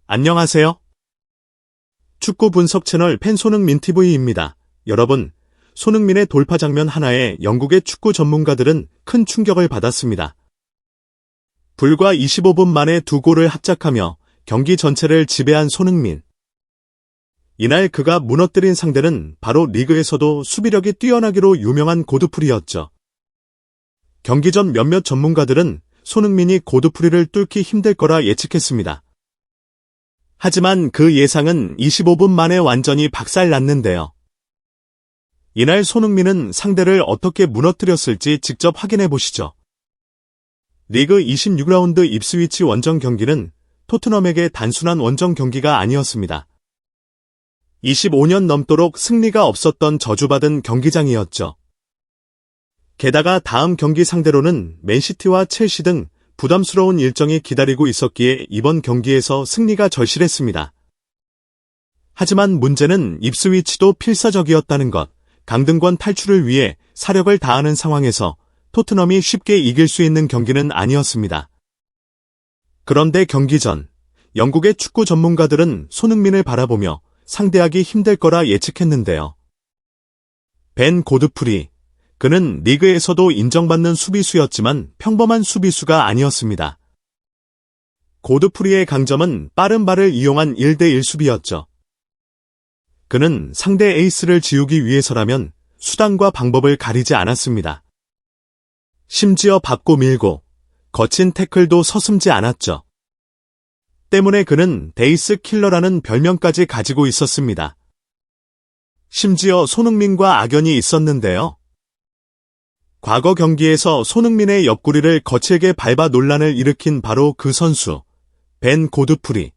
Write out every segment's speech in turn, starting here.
안녕하세요. 축구 분석 채널 팬 손흥민 TV입니다. 여러분, 손흥민의 돌파 장면 하나에 영국의 축구 전문가들은 큰 충격을 받았습니다. 불과 25분 만에 두 골을 합작하며 경기 전체를 지배한 손흥민. 이날 그가 무너뜨린 상대는 바로 리그에서도 수비력이 뛰어나기로 유명한 고드프리였죠. 경기 전 몇몇 전문가들은 손흥민이 고드프리를 뚫기 힘들 거라 예측했습니다. 하지만 그 예상은 25분 만에 완전히 박살났는데요. 이날 손흥민은 상대를 어떻게 무너뜨렸을지 직접 확인해 보시죠. 리그 26라운드 입스위치 원정 경기는 토트넘에게 단순한 원정 경기가 아니었습니다. 25년 넘도록 승리가 없었던 저주받은 경기장이었죠. 게다가 다음 경기 상대로는 맨시티와 첼시 등 부담스러운 일정이 기다리고 있었기에 이번 경기에서 승리가 절실했습니다. 하지만 문제는 입스위치도 필사적이었다는 것. 강등권 탈출을 위해 사력을 다하는 상황에서 토트넘이 쉽게 이길 수 있는 경기는 아니었습니다. 그런데 경기 전 영국의 축구 전문가들은 손흥민을 바라보며 상대하기 힘들 거라 예측했는데요. 벤 고드프리, 그는 리그에서도 인정받는 수비수였지만 평범한 수비수가 아니었습니다. 고드프리의 강점은 빠른 발을 이용한 1대1 수비였죠. 그는 상대 에이스를 지우기 위해서라면 수단과 방법을 가리지 않았습니다. 심지어 밟고 밀고 거친 태클도 서슴지 않았죠. 때문에 그는 데이스 킬러라는 별명까지 가지고 있었습니다. 심지어 손흥민과 악연이 있었는데요. 과거 경기에서 손흥민의 옆구리를 거칠게 밟아 논란을 일으킨 바로 그 선수, 벤 고드프리.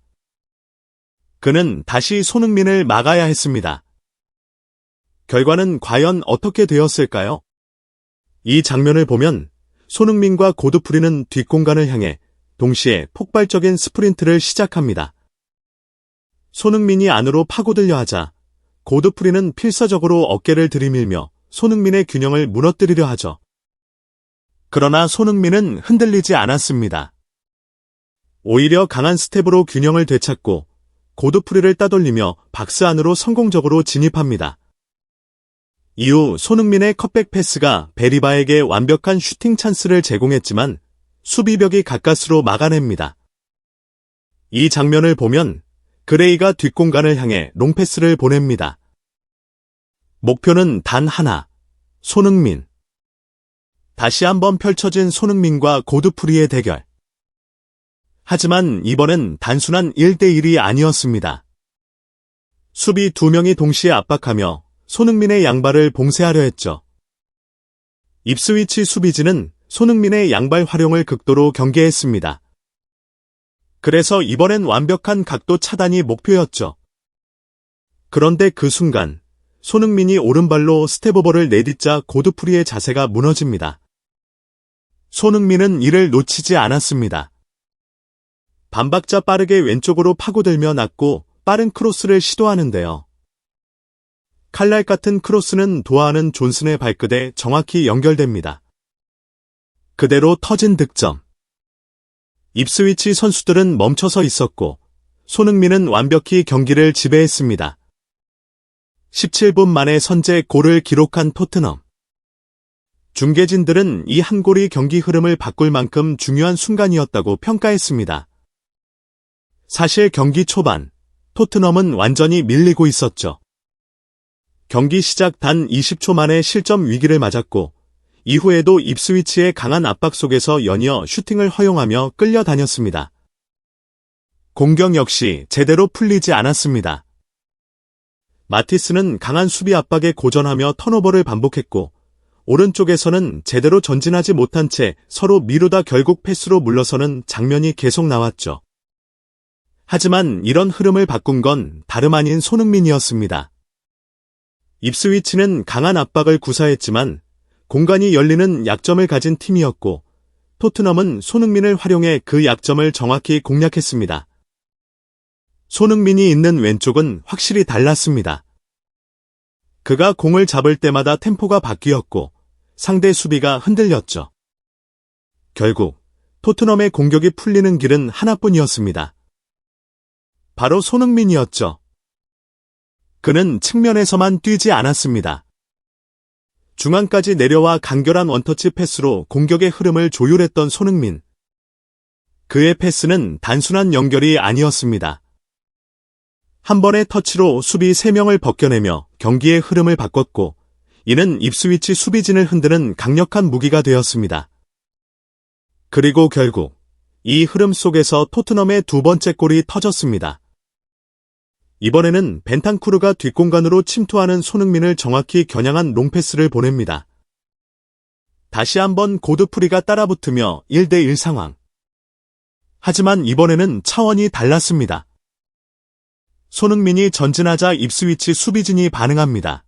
그는 다시 손흥민을 막아야 했습니다. 결과는 과연 어떻게 되었을까요? 이 장면을 보면 손흥민과 고드프리는 뒷공간을 향해 동시에 폭발적인 스프린트를 시작합니다. 손흥민이 안으로 파고들려 하자 고드프리는 필사적으로 어깨를 들이밀며 손흥민의 균형을 무너뜨리려 하죠. 그러나 손흥민은 흔들리지 않았습니다. 오히려 강한 스텝으로 균형을 되찾고 고드프리를 따돌리며 박스 안으로 성공적으로 진입합니다. 이후 손흥민의 컷백 패스가 베리바에게 완벽한 슈팅 찬스를 제공했지만 수비벽이 가까스로 막아냅니다. 이 장면을 보면 그레이가 뒷공간을 향해 롱패스를 보냅니다. 목표는 단 하나, 손흥민. 다시 한번 펼쳐진 손흥민과 고드프리의 대결. 하지만 이번엔 단순한 1대1이 아니었습니다. 수비 두 명이 동시에 압박하며 손흥민의 양발을 봉쇄하려 했죠. 입스위치 수비진은 손흥민의 양발 활용을 극도로 경계했습니다. 그래서 이번엔 완벽한 각도 차단이 목표였죠. 그런데 그 순간 손흥민이 오른발로 스텝오버를 내딛자 고드프리의 자세가 무너집니다. 손흥민은 이를 놓치지 않았습니다. 반박자 빠르게 왼쪽으로 파고들며 낮고 빠른 크로스를 시도하는데요. 칼날 같은 크로스는 도하하는 존슨의 발끝에 정확히 연결됩니다. 그대로 터진 득점. 입스위치 선수들은 멈춰서 있었고 손흥민은 완벽히 경기를 지배했습니다. 17분 만에 선제 골을 기록한 토트넘. 중계진들은 이 한 골이 경기 흐름을 바꿀 만큼 중요한 순간이었다고 평가했습니다. 사실 경기 초반, 토트넘은 완전히 밀리고 있었죠. 경기 시작 단 20초 만에 실점 위기를 맞았고 이후에도 입스위치의 강한 압박 속에서 연이어 슈팅을 허용하며 끌려다녔습니다. 공격 역시 제대로 풀리지 않았습니다. 마티스는 강한 수비 압박에 고전하며 턴오버를 반복했고 오른쪽에서는 제대로 전진하지 못한 채 서로 미루다 결국 패스로 물러서는 장면이 계속 나왔죠. 하지만 이런 흐름을 바꾼 건 다름 아닌 손흥민이었습니다. 입스위치는 강한 압박을 구사했지만 공간이 열리는 약점을 가진 팀이었고 토트넘은 손흥민을 활용해 그 약점을 정확히 공략했습니다. 손흥민이 있는 왼쪽은 확실히 달랐습니다. 그가 공을 잡을 때마다 템포가 바뀌었고 상대 수비가 흔들렸죠. 결국 토트넘의 공격이 풀리는 길은 하나뿐이었습니다. 바로 손흥민이었죠. 그는 측면에서만 뛰지 않았습니다. 중앙까지 내려와 간결한 원터치 패스로 공격의 흐름을 조율했던 손흥민. 그의 패스는 단순한 연결이 아니었습니다. 한 번의 터치로 수비 3명을 벗겨내며 경기의 흐름을 바꿨고, 이는 입스위치 수비진을 흔드는 강력한 무기가 되었습니다. 그리고 결국 이 흐름 속에서 토트넘의 두 번째 골이 터졌습니다. 이번에는 벤탄쿠르가 뒷공간으로 침투하는 손흥민을 정확히 겨냥한 롱패스를 보냅니다. 다시 한번 고드프리가 따라붙으며 1대1 상황. 하지만 이번에는 차원이 달랐습니다. 손흥민이 전진하자 입스위치 수비진이 반응합니다.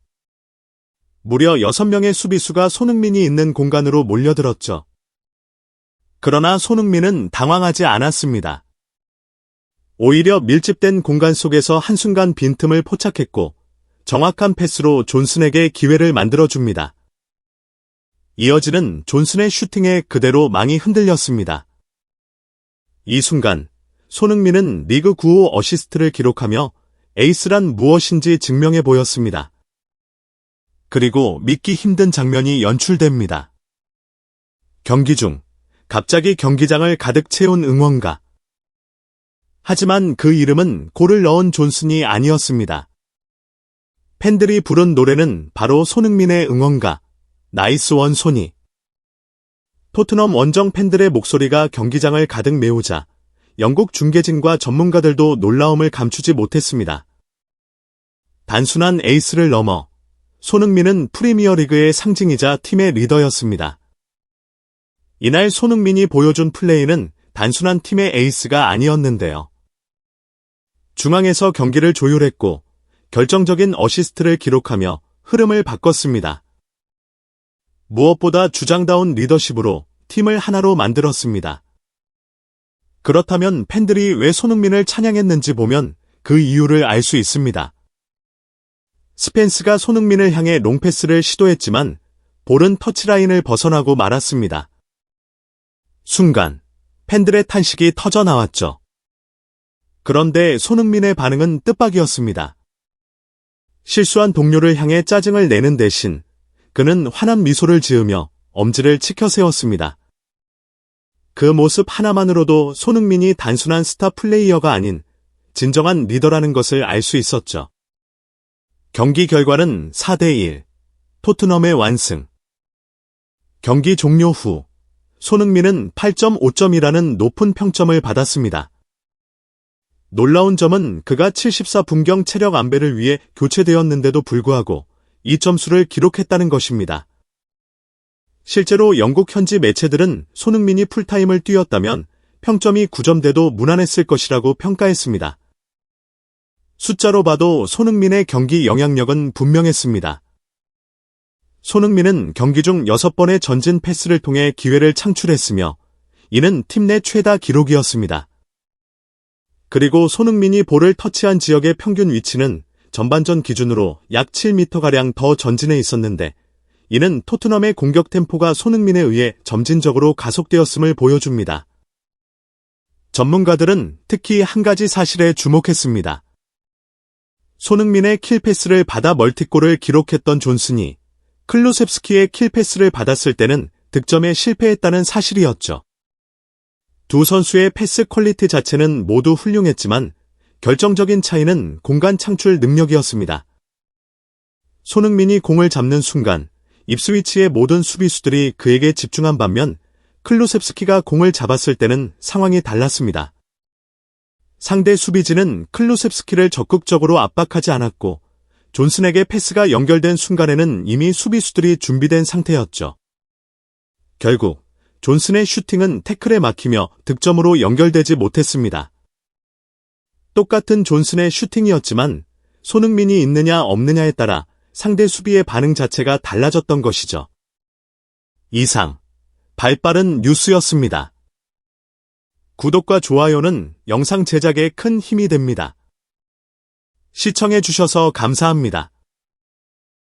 무려 6명의 수비수가 손흥민이 있는 공간으로 몰려들었죠. 그러나 손흥민은 당황하지 않았습니다. 오히려 밀집된 공간 속에서 한순간 빈틈을 포착했고 정확한 패스로 존슨에게 기회를 만들어줍니다. 이어지는 존슨의 슈팅에 그대로 망이 흔들렸습니다. 이 순간 손흥민은 리그 9호 어시스트를 기록하며 에이스란 무엇인지 증명해 보였습니다. 그리고 믿기 힘든 장면이 연출됩니다. 경기 중 갑자기 경기장을 가득 채운 응원가. 하지만 그 이름은 골을 넣은 존슨이 아니었습니다. 팬들이 부른 노래는 바로 손흥민의 응원가, 나이스 원 소니. 토트넘 원정 팬들의 목소리가 경기장을 가득 메우자 영국 중계진과 전문가들도 놀라움을 감추지 못했습니다. 단순한 에이스를 넘어 손흥민은 프리미어리그의 상징이자 팀의 리더였습니다. 이날 손흥민이 보여준 플레이는 단순한 팀의 에이스가 아니었는데요. 중앙에서 경기를 조율했고 결정적인 어시스트를 기록하며 흐름을 바꿨습니다. 무엇보다 주장다운 리더십으로 팀을 하나로 만들었습니다. 그렇다면 팬들이 왜 손흥민을 찬양했는지 보면 그 이유를 알 수 있습니다. 스펜스가 손흥민을 향해 롱패스를 시도했지만 볼은 터치라인을 벗어나고 말았습니다. 순간 팬들의 탄식이 터져나왔죠. 그런데 손흥민의 반응은 뜻밖이었습니다. 실수한 동료를 향해 짜증을 내는 대신 그는 환한 미소를 지으며 엄지를 치켜 세웠습니다. 그 모습 하나만으로도 손흥민이 단순한 스타 플레이어가 아닌 진정한 리더라는 것을 알 수 있었죠. 경기 결과는 4대1, 토트넘의 완승. 경기 종료 후 손흥민은 8.5점이라는 높은 평점을 받았습니다. 놀라운 점은 그가 74분경 체력 안배를 위해 교체되었는데도 불구하고 이 점수를 기록했다는 것입니다. 실제로 영국 현지 매체들은 손흥민이 풀타임을 뛰었다면 평점이 9점 돼도 무난했을 것이라고 평가했습니다. 숫자로 봐도 손흥민의 경기 영향력은 분명했습니다. 손흥민은 경기 중 6번의 전진 패스를 통해 기회를 창출했으며 이는 팀 내 최다 기록이었습니다. 그리고 손흥민이 볼을 터치한 지역의 평균 위치는 전반전 기준으로 약 7m가량 더 전진해 있었는데 이는 토트넘의 공격 템포가 손흥민에 의해 점진적으로 가속되었음을 보여줍니다. 전문가들은 특히 한 가지 사실에 주목했습니다. 손흥민의 킬패스를 받아 멀티골을 기록했던 존슨이 클루셉스키의 킬패스를 받았을 때는 득점에 실패했다는 사실이었죠. 두 선수의 패스 퀄리티 자체는 모두 훌륭했지만 결정적인 차이는 공간 창출 능력이었습니다. 손흥민이 공을 잡는 순간 입스위치의 모든 수비수들이 그에게 집중한 반면 클루셉스키가 공을 잡았을 때는 상황이 달랐습니다. 상대 수비진은 클루셉스키를 적극적으로 압박하지 않았고 존슨에게 패스가 연결된 순간에는 이미 수비수들이 준비된 상태였죠. 결국 존슨의 슈팅은 태클에 막히며 득점으로 연결되지 못했습니다. 똑같은 존슨의 슈팅이었지만 손흥민이 있느냐 없느냐에 따라 상대 수비의 반응 자체가 달라졌던 것이죠. 이상 발빠른 뉴스였습니다. 구독과 좋아요는 영상 제작에 큰 힘이 됩니다. 시청해주셔서 감사합니다.